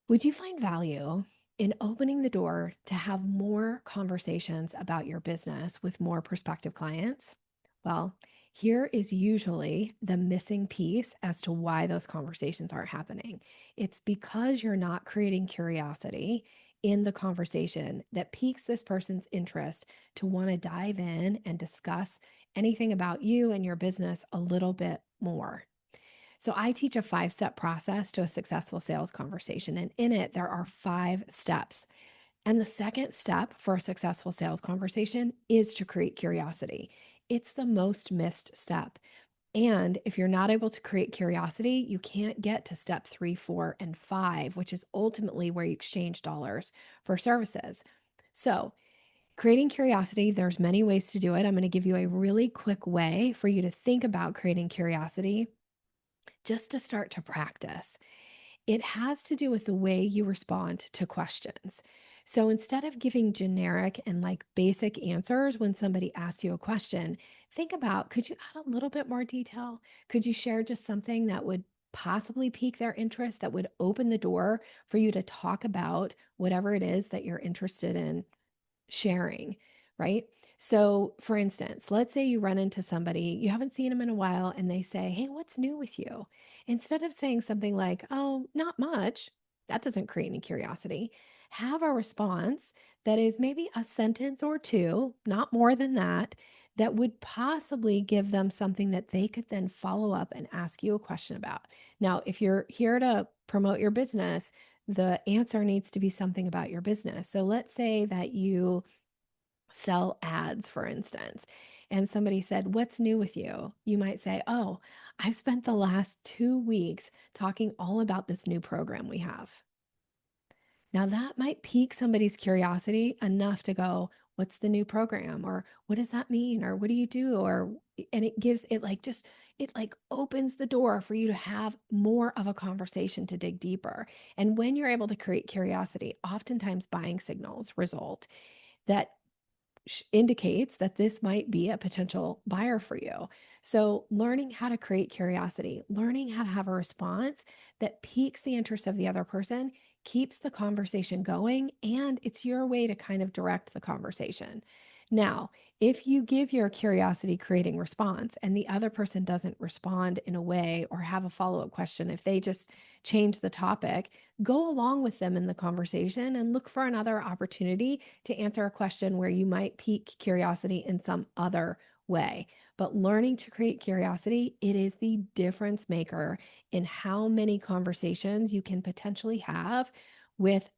Would you find value in opening the door to have more conversations about your business with more prospective clients? Well, here is usually the missing piece as to why those conversations aren't happening. It's because you're not creating curiosity in the conversation that piques this person's interest to want to dive in and discuss anything about you and your business a little bit more. So I teach a 5 step process to a successful sales conversation. And in it, there are 5 steps. And the second step for a successful sales conversation is to create curiosity. It's the most missed step. And if you're not able to create curiosity, you can't get to step 3, 4, and 5, which is ultimately where you exchange dollars for services. So, creating curiosity, there's many ways to do it. I'm going to give you a really quick way for you to think about creating curiosity just to start to practice. It has to do with the way you respond to questions. So instead of giving generic and like basic answers when somebody asks you a question, think about, could you add a little bit more detail? Could you share just something that would possibly pique their interest, that would open the door for you to talk about whatever it is that you're interested in sharing, right? So, for instance, let's say you run into somebody, you haven't seen them in a while, and they say, "Hey, what's new with you?" Instead of saying something like, "Oh, not much," that doesn't create any curiosity. Have a response that is maybe a sentence or two, not more than that, that would possibly give them something that they could then follow up and ask you a question about. Now, if you're here to promote your business, the answer needs to be something about your business. So let's say that you sell ads, for instance, and somebody said, "What's new with you?" You might say, "Oh, I've spent the last 2 weeks talking all about this new program we have." Now, that might pique somebody's curiosity enough to go, "What's the new program?" Or "What does that mean?" Or "What do you do?" Or, and it gives it like just, it like opens the door for you to have more of a conversation to dig deeper. And when you're able to create curiosity, oftentimes buying signals result that indicates that this might be a potential buyer for you. So, learning how to create curiosity, learning how to have a response that piques the interest of the other person, keeps the conversation going, and it's your way to kind of direct the conversation. Now, if you give your curiosity creating response and the other person doesn't respond in a way or have a follow up question, if they just change the topic, go along with them in the conversation and look for another opportunity to answer a question where you might pique curiosity in some other way. But learning to create curiosity, it is the difference maker in how many conversations you can potentially have with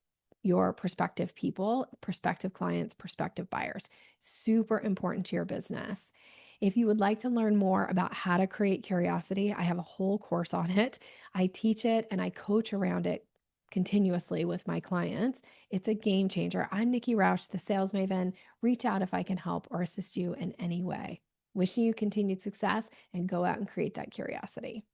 your prospective people, prospective clients, prospective buyers. Super important to your business. If you would like to learn more about how to create curiosity, I have a whole course on it. I teach it and I coach around it continuously with my clients. It's a game changer. I'm Nikki Rausch, the Sales Maven. Reach out if I can help or assist you in any way. Wishing you continued success and go out and create that curiosity.